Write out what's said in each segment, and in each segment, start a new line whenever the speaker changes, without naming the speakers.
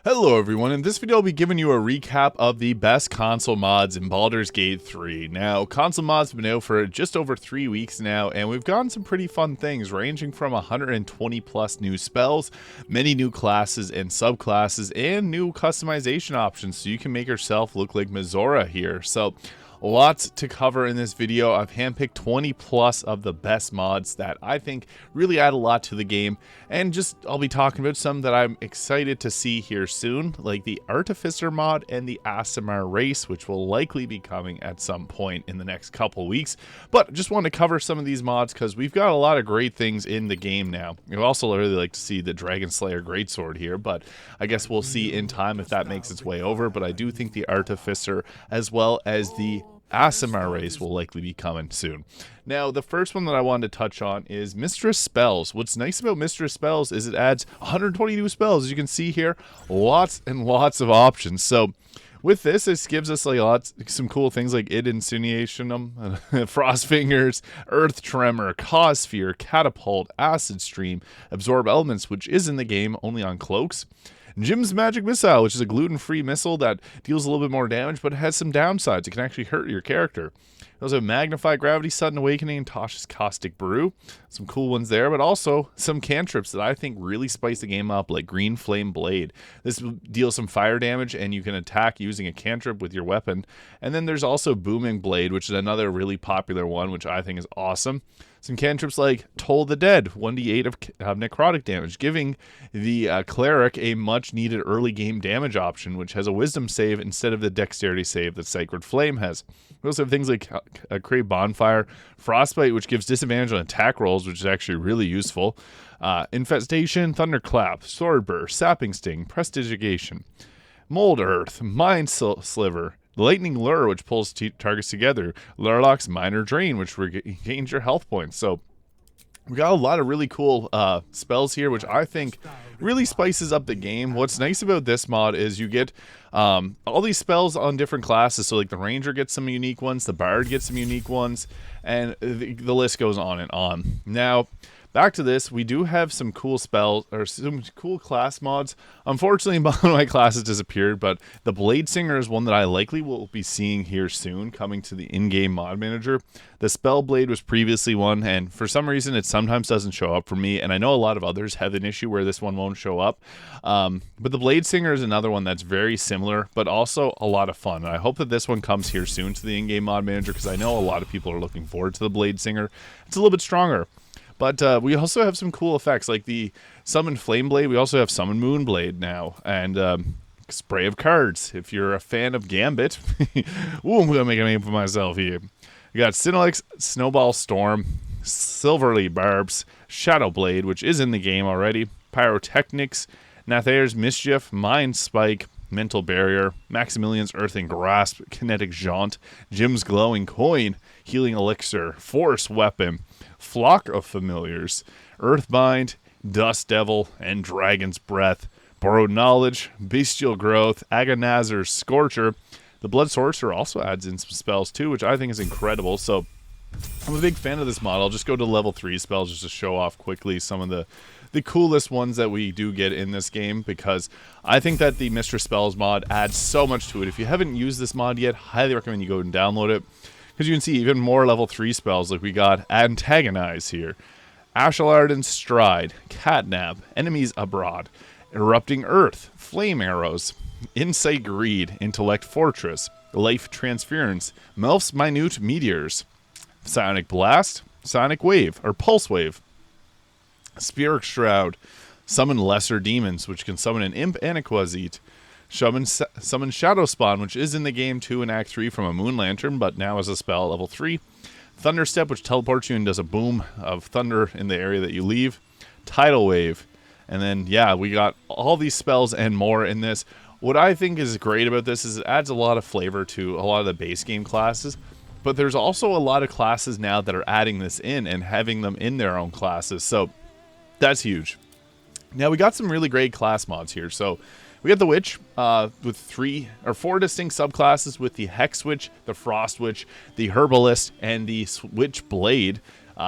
Hello everyone, in this video I'll be giving you a recap of the best console mods in Baldur's Gate 3. Now, console mods have been out for just over 3 weeks now, and we've gotten some pretty fun things, ranging from 120 plus new spells, many new classes and subclasses, and new customization options so you can make yourself look like Mizora here. So, lots to cover in this video. I've handpicked 20 plus of the best mods that I think really add a lot to the game, and I'll be talking about some that I'm excited to see here soon, like the Artificer mod and the Aasimar race, which will likely be coming at some point in the next couple weeks. But just want to cover some of these mods because we've got a lot of great things in the game now. I'd also really like to see the Dragon Slayer Greatsword here, but I guess we'll see in time if that makes its way over. But I do think the Artificer as well as the Aasimar race will likely be coming soon. Now, the first one that I wanted to touch on is Mistress Spells. What's nice about Mistress Spells is it adds 120 new spells. As you can see here, lots and lots of options. So with this gives us like some cool things like Id Insinuationum, Frost Fingers, Earth Tremor, Cause Fear, Catapult, Acid Stream, Absorb Elements, which is in the game only on cloaks. Jim's Magic Missile, which is a gluten-free missile that deals a little bit more damage, but it has some downsides. It can actually hurt your character. We also have Magnify Gravity, Sudden Awakening, and Tasha's Caustic Brew. Some cool ones there, but also some cantrips that I think really spice the game up, like Green Flame Blade. This deals some fire damage, and you can attack using a cantrip with your weapon. And then there's also Booming Blade, which is another really popular one, which I think is awesome. Some cantrips like Toll the Dead, 1d8 of necrotic damage, giving the cleric a much needed early game damage option, which has a wisdom save instead of the dexterity save that Sacred Flame has. We also have things like Crave Bonfire, Frostbite, which gives disadvantage on attack rolls, which is actually really useful. Infestation, Thunderclap, Swordburst, Sapping Sting, Prestigitation, Mold Earth, Mind Sliver, Lightning Lure, which pulls targets together. Lurlock's Minor Drain, which regains your health points. So we got a lot of really cool spells here, which I think really spices up the game. What's nice about this mod is you get all these spells on different classes. So like the Ranger gets some unique ones, the Bard gets some unique ones, and the list goes on and on. Now, back to this, we do have some cool spells, or some cool class mods. Unfortunately, one of my classes disappeared, but the Blade Singer is one that I likely will be seeing here soon, coming to the in-game mod manager. The Spell Blade was previously one, and for some reason it sometimes doesn't show up for me, and I know a lot of others have an issue where this one won't show up. But the Blade Singer is another one that's very similar, but also a lot of fun. And I hope that this one comes here soon to the in-game mod manager, because I know a lot of people are looking forward to the Blade Singer. It's a little bit stronger. But we also have some cool effects, like the Summon Flame Blade. We also have Summon Moon Blade now, and Spray of Cards. If you're a fan of Gambit, ooh, I'm going to make a name for myself here. We got Synalex, Snowball Storm, Silverly Barbs, Shadow Blade, which is in the game already, Pyrotechnics, Nathair's Mischief, Mind Spike, Mental Barrier, Maximilian's Earthing Grasp, Kinetic Jaunt, Jim's Glowing Coin, Healing Elixir, Force Weapon, Flock of Familiars, Earthbind, Dust Devil, and Dragon's Breath, Borrowed Knowledge, Bestial Growth, Agonazer's Scorcher. The Blood Sorcerer also adds in some spells too, which I think is incredible. So I'm a big fan of this mod. I'll just go to level 3 spells just to show off quickly some of the coolest ones that we do get in this game, because I think that the Mistress Spells mod adds so much to it. If you haven't used this mod yet, highly recommend you go and download it, because you can see even more level 3 spells, like we got Antagonize here, Ashalardan Stride, Catnap, Enemies Abroad, Erupting Earth, Flame Arrows, Insight Greed, Intellect Fortress, Life Transference, Melf's Minute Meteors, Sonic Blast, Sonic Wave, or Pulse Wave, Spirit Shroud, Summon Lesser Demons, which can summon an Imp and a Quasite, Summon Shadow Spawn, which is in the game too in Act 3 from a Moon Lantern, but now as a spell level 3, Thunderstep, which teleports you and does a boom of thunder in the area that you leave, Tidal Wave, and then, yeah, we got all these spells and more in this. What I think is great about this is it adds a lot of flavor to a lot of the base game classes, but there's also a lot of classes now that are adding this in and having them in their own classes, so that's huge. Now, we got some really great class mods here. So we got the Witch with 4 distinct subclasses with the Hex Witch, the Frost Witch, the Herbalist, and the Witch Blade.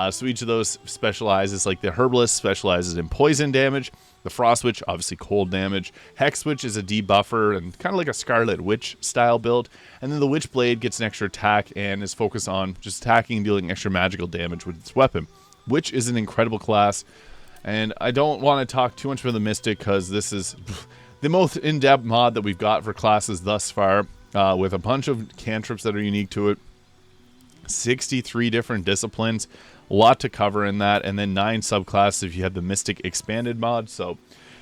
So each of those specializes, like the Herbalist specializes in poison damage, The Frost Witch, obviously cold damage. Hex Witch is a debuffer and kind of like a Scarlet Witch style build. And then the Witch Blade gets an extra attack and is focused on just attacking and dealing extra magical damage with its weapon. Witch is an incredible class. And I don't want to talk too much about the Mystic because this is the most in-depth mod that we've got for classes thus far, with a bunch of cantrips that are unique to it. 63 different disciplines, a lot to cover in that, and then 9 subclasses if you have the Mystic expanded mod. So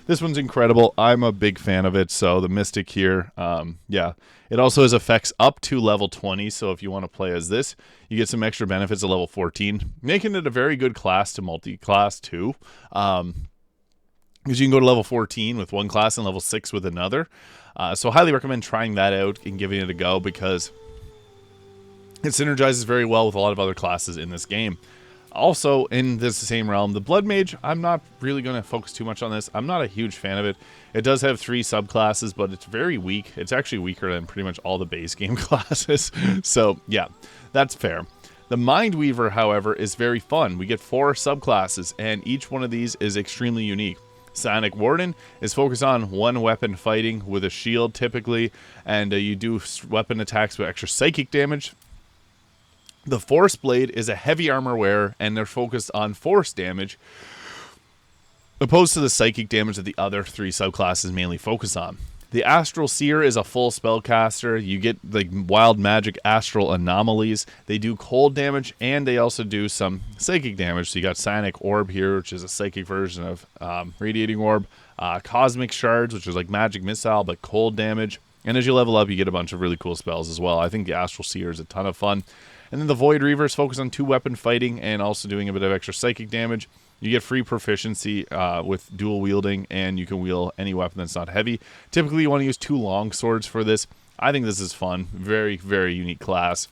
this one's incredible. I'm a big fan of it. So the Mystic here, yeah, it also has effects up to level 20. So if you want to play as this, you get some extra benefits at level 14, making it a very good class to multi-class too. Because you can go to level 14 with one class and level 6 with another. So highly recommend trying that out and giving it a go because it synergizes very well with a lot of other classes in this game. Also, in this same realm, the Blood Mage, I'm not really going to focus too much on this. I'm not a huge fan of it. It does have 3 subclasses, but it's very weak. It's actually weaker than pretty much all the base game classes. So, yeah, that's fair. The Mind Weaver, however, is very fun. We get 4 subclasses, and each one of these is extremely unique. Psionic Warden is focused on one weapon fighting with a shield, typically, and you do weapon attacks with extra psychic damage. The Force Blade is a heavy armor wearer, and they're focused on force damage, opposed to the psychic damage that the other 3 subclasses mainly focus on. The Astral Seer is a full spellcaster. You get like wild magic astral anomalies. They do cold damage, and they also do some psychic damage. So you got Psionic Orb here, which is a psychic version of Radiating Orb. Cosmic Shards, which is like magic missile, but cold damage. And as you level up, you get a bunch of really cool spells as well. I think the Astral Seer is a ton of fun. And then the Void Reaver is focused on 2-weapon fighting and also doing a bit of extra psychic damage. You get free proficiency with dual wielding, and you can wield any weapon that's not heavy. Typically, you want to use 2 long swords for this. I think this is fun. Very, very unique class.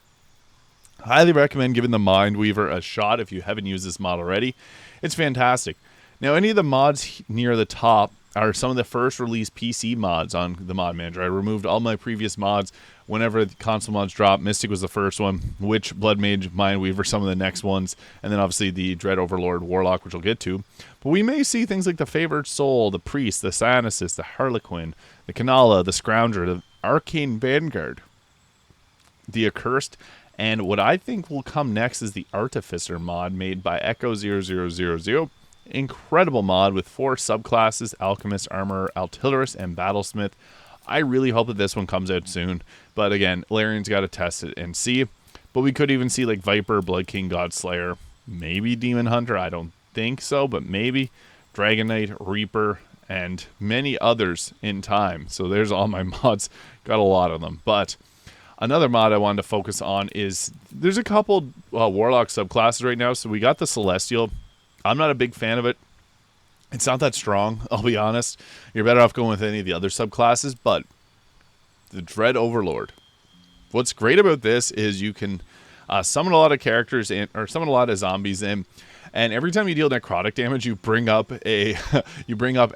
Highly recommend giving the Mind Weaver a shot if you haven't used this mod already. It's fantastic. Now, any of the mods near the top are some of the first release PC mods on the Mod Manager. I removed all my previous mods whenever the console mods dropped. Mystic was the first one, Witch, Blood Mage, Mind Weaver, some of the next ones, and then obviously the Dread Overlord, Warlock, which we'll get to. But we may see things like the Favored Soul, the Priest, the Psionicist, the Harlequin, the Kanala, the Scrounger, the Arcane Vanguard, the Accursed, and what I think will come next is the Artificer mod made by Echo0000. Incredible mod with 4 subclasses: Alchemist, Armorer, Artillerist, and Battlesmith. I really hope that this one comes out soon. But again, Larian's got to test it and see. But we could even see like Viper, Blood King, Godslayer, maybe Demon Hunter. I don't think so, but maybe Dragon Knight, Reaper, and many others in time. So there's all my mods. Got a lot of them. But another mod I wanted to focus on is there's a couple Warlock subclasses right now. So we got the Celestial. I'm not a big fan of it. It's not that strong, I'll be honest. You're better off going with any of the other subclasses, but the Dread Overlord. What's great about this is you can summon a lot of characters in, or summon a lot of zombies in, and every time you deal necrotic damage, you bring up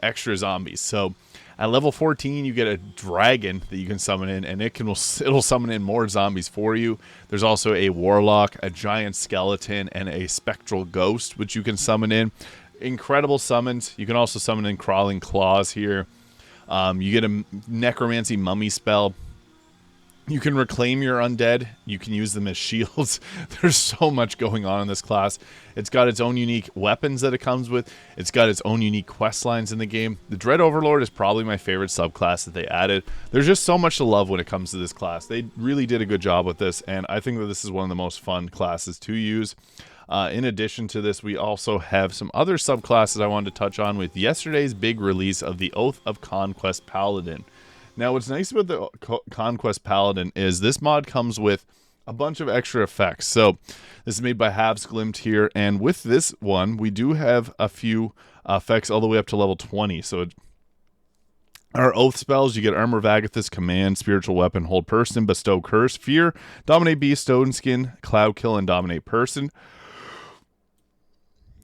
extra zombies. So at level 14, you get a dragon that you can summon in, and it'll summon in more zombies for you. There's also a warlock, a giant skeleton, and a spectral ghost, which you can summon in. Incredible summons. You can also summon in crawling claws here. You get a necromancy mummy spell. You can reclaim your undead. You can use them as shields. There's so much going on in this class. It's got its own unique weapons that it comes with. It's got its own unique quest lines in the game. The Dread Overlord is probably my favorite subclass that they added. There's just so much to love when it comes to this class. They really did a good job with this, and I think that this is one of the most fun classes to use. In addition to this, we also have some other subclasses I wanted to touch on with yesterday's big release of the Oath of Conquest Paladin. Now, what's nice about the Conquest Paladin is this mod comes with a bunch of extra effects. So this is made by Habs Glimt here, and with this one, we do have a few effects all the way up to level 20. So our Oath spells, you get Armor of Agathis, Command, Spiritual Weapon, Hold Person, Bestow Curse, Fear, Dominate Beast, Stone Skin, Cloud Kill, and Dominate Person.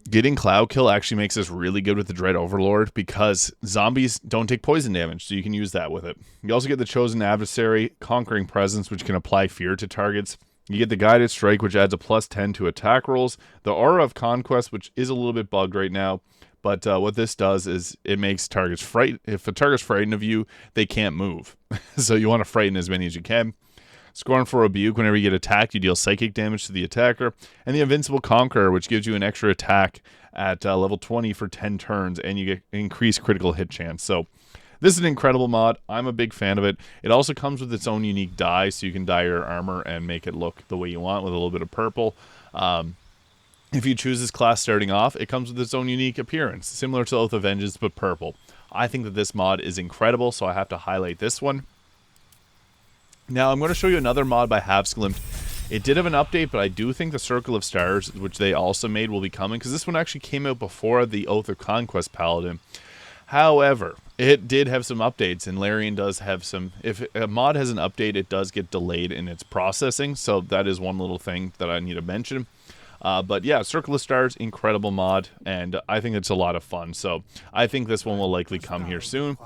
Getting Cloud Kill actually makes us really good with the Dread Overlord because zombies don't take poison damage, so you can use that with it. You also get the Chosen Adversary, Conquering Presence, which can apply fear to targets. You get the Guided Strike, which adds a +10 to attack rolls. The Aura of Conquest, which is a little bit bugged right now, But what this does is it makes targets frightened. If a target's frightened of you, they can't move. So you want to frighten as many as you can. Scorn for Rebuke, whenever you get attacked, you deal psychic damage to the attacker. And the Invincible Conqueror, which gives you an extra attack at level 20 for 10 turns, and you get increased critical hit chance. So this is an incredible mod. I'm a big fan of it. It also comes with its own unique dye, so you can dye your armor and make it look the way you want with a little bit of purple. If you choose this class starting off, it comes with its own unique appearance, similar to Oath of Vengeance, but purple. I think that this mod is incredible, so I have to highlight this one. Now, I'm going to show you another mod by Havsglimt. It did have an update, but I do think the Circle of Stars, which they also made, will be coming, because this one actually came out before the Oath of Conquest Paladin. However, it did have some updates, and Larian does have some... If a mod has an update, it does get delayed in its processing, so that is one little thing that I need to mention. But yeah, Circle of Stars, incredible mod, and I think it's a lot of fun, so I think this one will likely come here soon.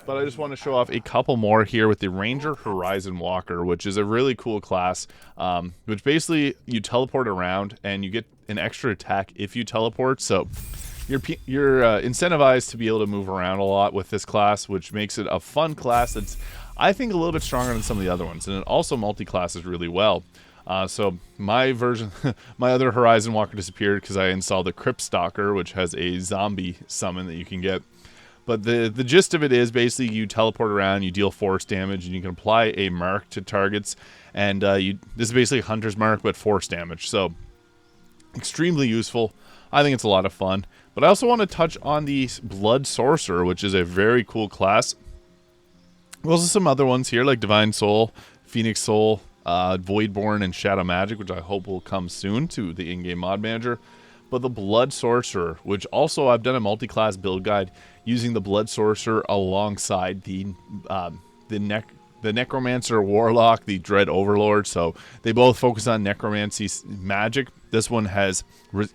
But I just want to show off a couple more here with the Ranger Horizon Walker, which is a really cool class, which basically you teleport around and you get an extra attack if you teleport. So you're incentivized to be able to move around a lot with this class, which makes it a fun class that's, I think, a little bit stronger than some of the other ones. And it also multi-classes really well. So my version, my other Horizon Walker disappeared because I installed the Crypt Stalker, which has a zombie summon that you can get. But the gist of it is basically you teleport around, you deal force damage, and you can apply a mark to targets. And this is basically Hunter's Mark, but force damage. So extremely useful. I think it's a lot of fun. But I also want to touch on the Blood Sorcerer, which is a very cool class. There's also some other ones here, like Divine Soul, Phoenix Soul, Voidborn, and Shadow Magic, which I hope will come soon to the in-game mod manager. But the Blood Sorcerer, which also I've done a multi-class build guide using the Blood Sorcerer alongside the Necromancer Warlock, the Dread Overlord. So they both focus on necromancy magic. This one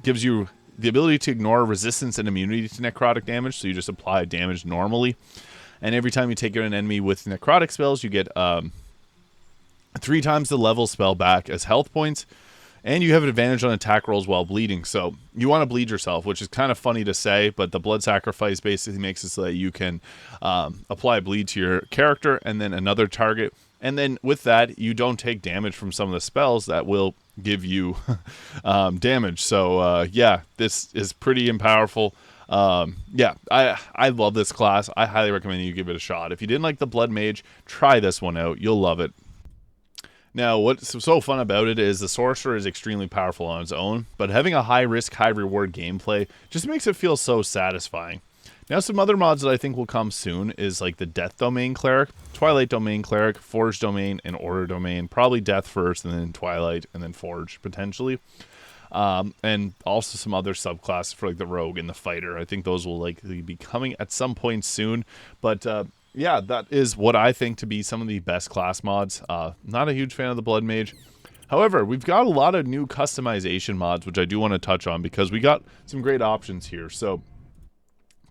gives you the ability to ignore resistance and immunity to necrotic damage, so you just apply damage normally. And every time you take out an enemy with necrotic spells, you get 3 times the level spell back as health points. And you have an advantage on attack rolls while bleeding. So you want to bleed yourself, which is kind of funny to say, but the blood sacrifice basically makes it so that you can apply bleed to your character and then another target. And then with that, you don't take damage from some of the spells that will give you damage. So yeah, this is pretty powerful. Yeah, I love this class. I highly recommend you give it a shot. If you didn't like the Blood Mage, try this one out. You'll love it. Now, what's so fun about it is the Sorcerer is extremely powerful on its own, but having a high-risk, high-reward gameplay just makes it feel so satisfying. Now, some other mods that I think will come soon is like the Death Domain Cleric, Twilight Domain Cleric, Forge Domain, and Order Domain. Probably Death first, and then Twilight, and then Forge, potentially. And also some other subclasses for like the Rogue and the Fighter. I think those will likely be coming at some point soon, but... yeah, that is what I think to be some of the best class mods. Not a huge fan of the Blood Mage. However, we've got a lot of new customization mods, which I do want to touch on because we got some great options here. So,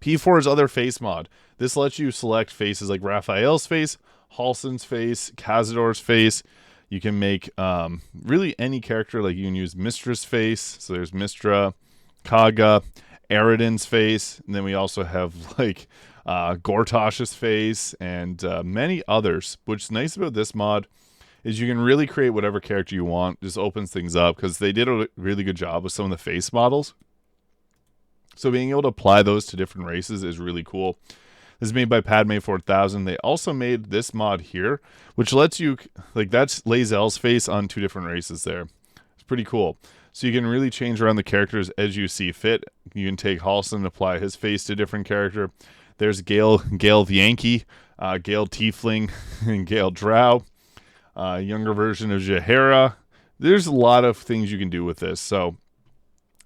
P4's Other Face mod. This lets you select faces like Raphael's face, Halsin's face, Cazador's face. You can make really any character. Like you can use Mistra's face. So there's Mistra, Kaga, Eridan's face. And then we also have like... Gortosh's face, and many others. What's nice about this mod is you can really create whatever character you want. Just opens things up because they did a really good job with some of the face models. So being able to apply those to different races is really cool. This is made by Padme 4000. They also made this mod here, which lets you, like that's Lae'zel's face on 2 different races there. It's pretty cool. So you can really change around the characters as you see fit. You can take Halsin and apply his face to a different character. There's Gale the Yankee, Gale Tiefling, and Gale Drow. Younger version of Jaheira. There's a lot of things you can do with this, so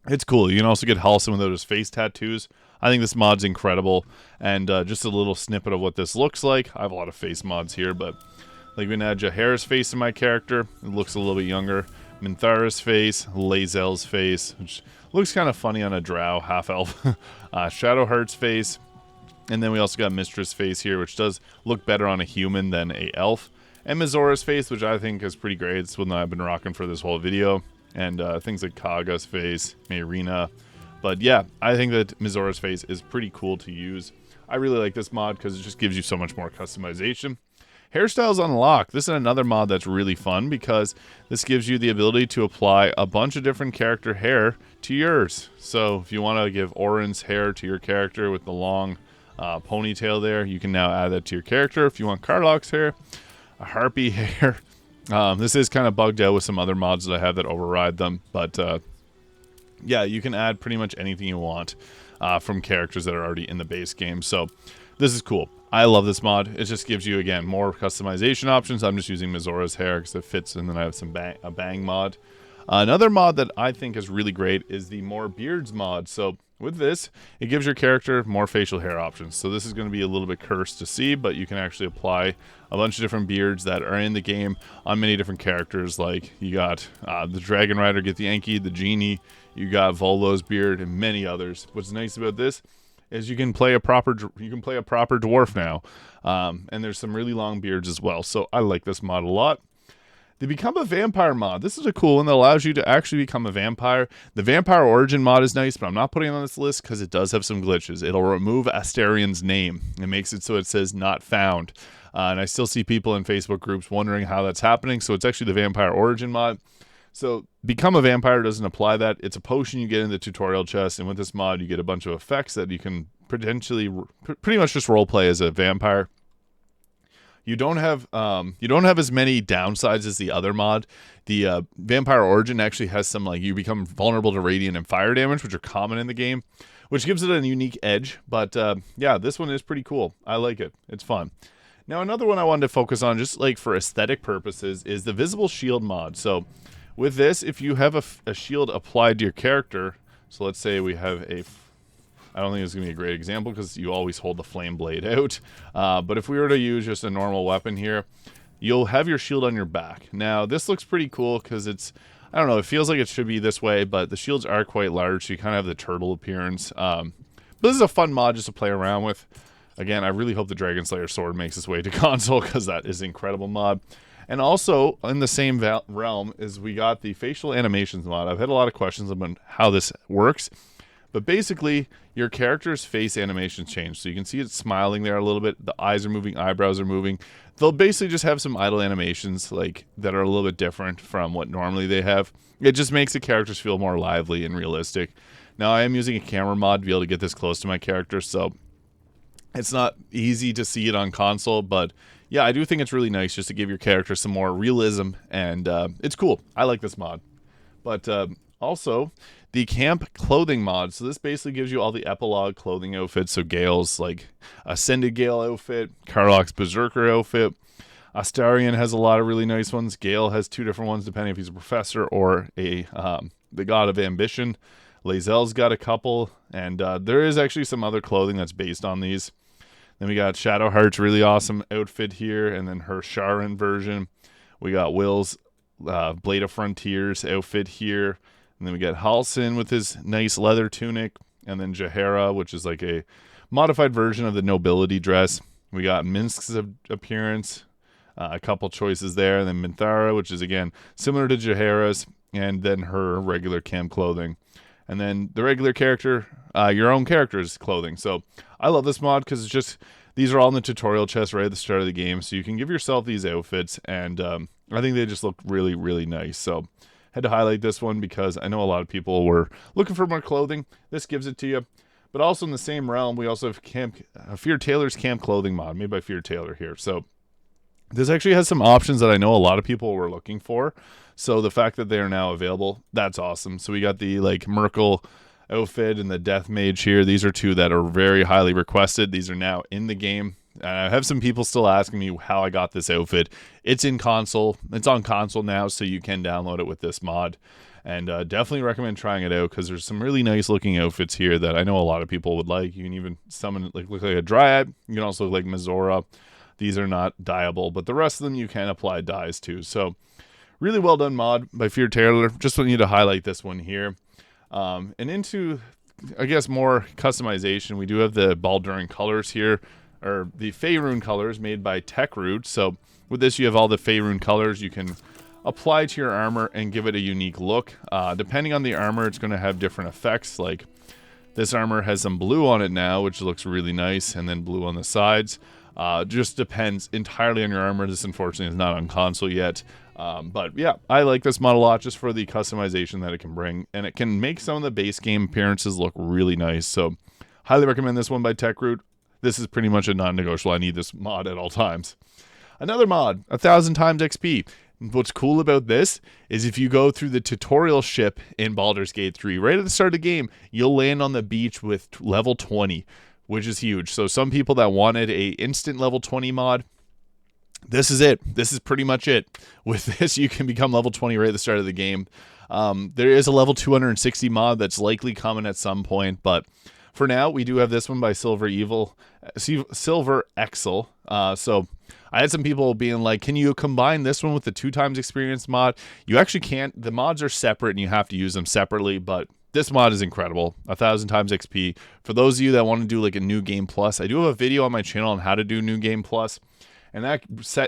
it's cool. You can also get Halsin without his face tattoos. I think this mod's incredible, and just a little snippet of what this looks like. I have a lot of face mods here, but like we can add Jaheira's face in my character. It looks a little bit younger. Minthara's face, Lae'zel's face, which looks kind of funny on a Drow half-elf. Shadowheart's face. And then we also got Mistra's face here, which does look better on a human than a elf. And Mizora's face, which I think is pretty great. It's one that I've been rocking for this whole video. And things like Kaga's face, Mayrina, But yeah, I think that Mizora's face is pretty cool to use. I really like this mod because it just gives you so much more customization. Hairstyles Unlock. This is another mod that's really fun because this gives you the ability to apply a bunch of different character hair to yours. So if you want to give Orin's hair to your character with the long ponytail there, you can now add that to your character. If you want Karlach's hair, a Harpy hair. This is kind of bugged out with some other mods that I have that override them. But yeah, you can add pretty much anything you want from characters that are already in the base game. So this is cool. I love this mod. It just gives you, again, more customization options. I'm just using Mizora's hair because it fits, and then I have some a bang mod. Another mod that I think is really great is the More Beards mod. So with this, it gives your character more facial hair options. So this is going to be a little bit cursed to see, but you can actually apply a bunch of different beards that are in the game on many different characters. Like you got the Dragon Rider, get the Yankee, the Genie, you got Volo's beard, and many others. What's nice about this is you can play a proper dwarf now, and there's some really long beards as well. So I like this mod a lot. The Become a Vampire mod. This is a cool one that allows you to actually become a vampire. The Vampire Origin mod is nice, but I'm not putting it on this list because it does have some glitches. It'll remove Astarion's name. It makes it so it says not found. And I still see people in Facebook groups wondering how that's happening. So it's actually the Vampire Origin mod. So Become a Vampire doesn't apply that. It's a potion you get in the tutorial chest, and with this mod you get a bunch of effects that you can potentially pretty much just roleplay as a vampire. You don't have as many downsides as the other mod. The Vampire Origin actually has some, like, you become vulnerable to radiant and fire damage, which are common in the game, which gives it a unique edge. But yeah, this one is pretty cool. I like it. It's fun. Now another one I wanted to focus on, just like for aesthetic purposes, is the Visible Shield mod. So with this, if you have a shield applied to your character, so let's say we have I don't think it's going to be a great example because you always hold the flame blade out. But if we were to use just a normal weapon here, you'll have your shield on your back. Now, this looks pretty cool because it's, I don't know, it feels like it should be this way, but the shields are quite large, so you kind of have the turtle appearance. But this is a fun mod just to play around with. Again, I really hope the Dragon Slayer sword makes its way to console because that is an incredible mod. And also, in the same realm, is we got the facial animations mod. I've had a lot of questions about how this works. But basically, your character's face animations change. So you can see it smiling there a little bit. The eyes are moving, eyebrows are moving. They'll basically just have some idle animations like that are a little bit different from what normally they have. It just makes the characters feel more lively and realistic. Now, I am using a camera mod to be able to get this close to my character, so it's not easy to see it on console, but yeah, I do think it's really nice just to give your character some more realism, and it's cool. I like this mod. But also, the Camp Clothing mod. So this basically gives you all the epilogue clothing outfits. So Gale's, like, Ascended Gale outfit, Karlach's Berserker outfit. Astarion has a lot of really nice ones. Gale has two different ones depending if he's a professor or the God of Ambition. Lae'zel's got a couple, and there is actually some other clothing that's based on these. Then we got Shadowheart's really awesome outfit here, and then her Sharon version. We got Will's Blade of Frontiers outfit here. And then we got Halsin with his nice leather tunic. And then Jaheira, which is like a modified version of the nobility dress. We got Minsk's appearance. A couple choices there. And then Minthara, which is, again, similar to Jaheira's. And then her regular camp clothing. And then the regular character, your own character's clothing. So I love this mod because it's just, these are all in the tutorial chest right at the start of the game. So you can give yourself these outfits. And I think they just look really, really nice. So had to highlight this one because I know a lot of people were looking for more clothing. This gives it to you. But also in the same realm, we also have Fear Taylor's Camp Clothing mod, made by Fear Taylor here. So this actually has some options that I know a lot of people were looking for. So the fact that they are now available, that's awesome. So we got the, like, Merkel outfit and the Death Mage here. These are two that are very highly requested. These are now in the game. I have some people still asking me how I got this outfit. It's in console. It's on console now, so you can download it with this mod. And definitely recommend trying it out because there's some really nice looking outfits here that I know a lot of people would like. You can even summon, like, look like a Dryad. You can also look like Mizora. These are not dyeable, but the rest of them you can apply dyes to. So really well done mod by Fear Taylor. Just want you to highlight this one here. And into, I guess, more customization, we do have the Baldur colors here, or the Faerun colors made by Techroot. So with this, you have all the Faerun colors you can apply to your armor and give it a unique look. Depending on the armor, it's going to have different effects. Like This armor has some blue on it now, which looks really nice, and then blue on the sides. Just depends entirely on your armor. This unfortunately is not on console yet. But yeah, I like this mod a lot just for the customization that it can bring, and it can make some of the base game appearances look really nice. So highly recommend this one by TechRoot. This is pretty much a non-negotiable. I need this mod at all times. Another mod, 1000 times XP. What's cool about this is if you go through the tutorial ship in Baldur's Gate 3, right at the start of the game, you'll land on the beach with level 20, which is huge. So some people that wanted a instant level 20 mod, this is it. This is pretty much it. With this, you can become level 20 right at the start of the game. There is a level 260 mod that's likely coming at some point, but for now, we do have this one by Silver Excel. So I had some people being like, can you combine this one with the 2 times experience mod? You actually can't. The mods are separate and you have to use them separately, but this mod is incredible. 1000 times XP. For those of you that want to do like a New Game Plus, I do have a video on my channel on how to do New Game Plus. And that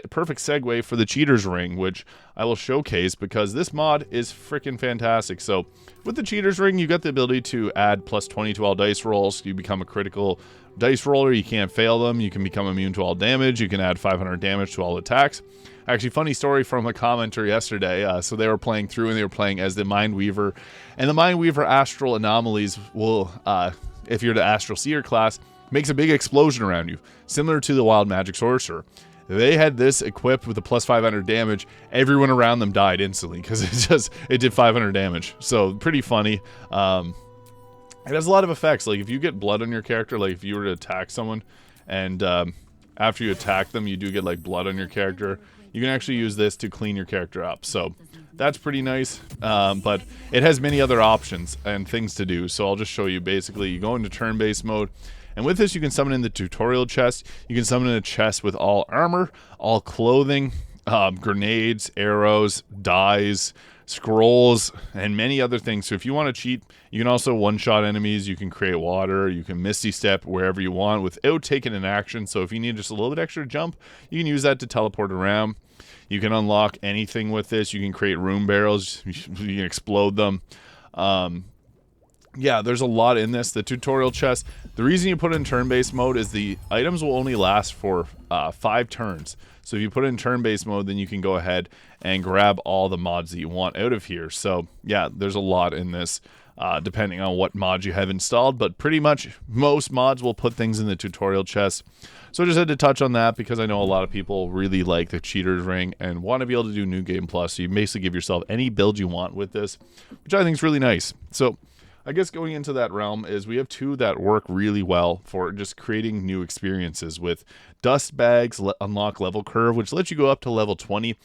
perfect segue for the Cheater's Ring, which I will showcase because this mod is freaking fantastic. So with the Cheater's Ring, you got the ability to add plus 20 to all dice rolls. You become a critical dice roller. You can't fail them. You can become immune to all damage. You can add 500 damage to all attacks. Actually, funny story from a commenter yesterday. So they were playing through and they were playing as the Mind Weaver. And the Mind Weaver Astral Anomalies will, if you're the Astral Seer class, makes a big explosion around you, similar to the Wild Magic Sorcerer. They had this equipped with a plus 500 damage. Everyone around them died instantly because it did 500 damage. So pretty funny. It has a lot of effects. Like if you get blood on your character, like if you were to attack someone and after you attack them, you do get like blood on your character, you can actually use this to clean your character up. So that's pretty nice. But it has many other options and things to do. So I'll just show you. Basically, you go into turn-based mode. And with this, you can summon in the tutorial chest. You can summon in a chest with all armor, all clothing, grenades, arrows, dyes, scrolls, and many other things. So if you want to cheat, you can also one-shot enemies. You can create water. You can Misty Step wherever you want without taking an action. So if you need just a little bit extra jump, you can use that to teleport around. You can unlock anything with this. You can create room barrels. You can explode them. Yeah, there's a lot in this. The tutorial chest, the reason you put it in turn-based mode is the items will only last for 5 turns. So if you put it in turn-based mode, then you can go ahead and grab all the mods that you want out of here. So yeah, there's a lot in this, depending on what mods you have installed. But pretty much most mods will put things in the tutorial chest. So I just had to touch on that because I know a lot of people really like the Cheater's Ring and want to be able to do New Game Plus. So you basically give yourself any build you want with this, which I think is really nice. So I guess going into that realm is we have 2 that work really well for just creating new experiences with Dust Bags, Unlock Level Curve, which lets you go up to level 20.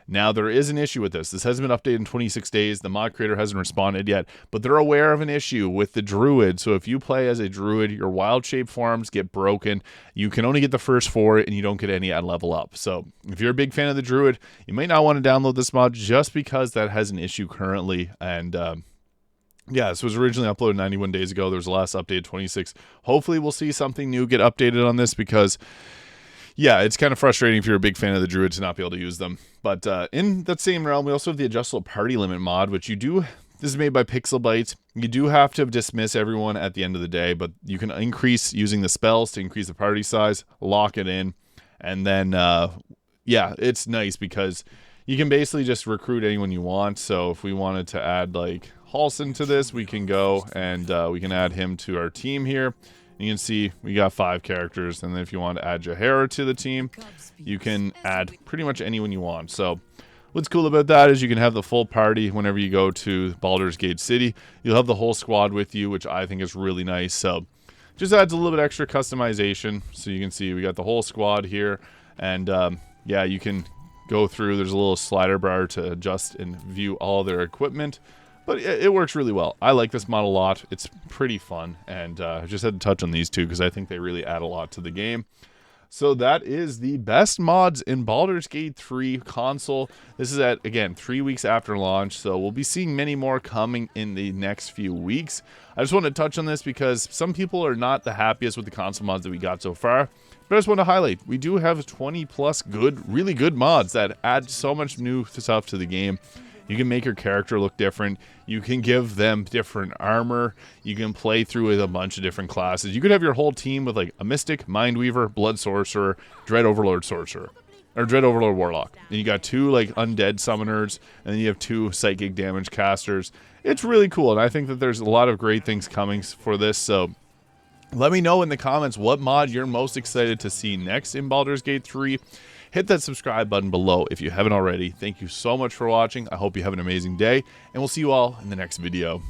Now, there is an issue with this. This hasn't been updated in 26 days. The mod creator hasn't responded yet, but they're aware of an issue with the Druid. So if you play as a Druid, your wild shape forms get broken. You can only get the first 4, and you don't get any at level up. So if you're a big fan of the Druid, you might not want to download this mod just because that has an issue currently. And yeah, this was originally uploaded 91 days ago. There was the last update 26. Hopefully we'll see something new get updated on this because, yeah, it's kind of frustrating if you're a big fan of the Druid to not be able to use them. But in that same realm, we also have the adjustable party limit mod, which you do. This is made by Pixel Bytes. You do have to dismiss everyone at the end of the day, but you can increase using the spells to increase the party size, lock it in, and then, yeah, it's nice because you can basically just recruit anyone you want. So if we wanted to add, like, Halson to this, we can go and we can add him to our team here. You can see we got 5 characters, and then if you want to add Jahara to the team, you can add pretty much anyone you want. So what's cool about that is you can have the full party whenever you go to Baldur's Gate City. You'll have the whole squad with you, which I think is really nice. So just adds a little bit extra customization. So you can see we got the whole squad here, and yeah, you can go through. There's a little slider bar to adjust and view all their equipment. But it works really well. I like this mod a lot. It's pretty fun. And I just had to touch on these 2 because I think they really add a lot to the game. So that is the best mods in Baldur's Gate 3 console. This is at, again, 3 weeks after launch. So we'll be seeing many more coming in the next few weeks. I just want to touch on this because some people are not the happiest with the console mods that we got so far. But I just want to highlight, we do have 20 plus good, really good mods that add so much new stuff to the game. You can make your character look different. You can give them different armor. You can play through with a bunch of different classes. You could have your whole team with like a Mystic, Mindweaver, Blood Sorcerer, Dread Overlord Sorcerer, or Dread Overlord Warlock. And you got 2 like undead summoners, and then you have 2 psychic damage casters. It's really cool, and I think that there's a lot of great things coming for this, so let me know in the comments what mod you're most excited to see next in Baldur's Gate 3. Hit that subscribe button below if you haven't already. Thank you so much for watching. I hope you have an amazing day, and we'll see you all in the next video.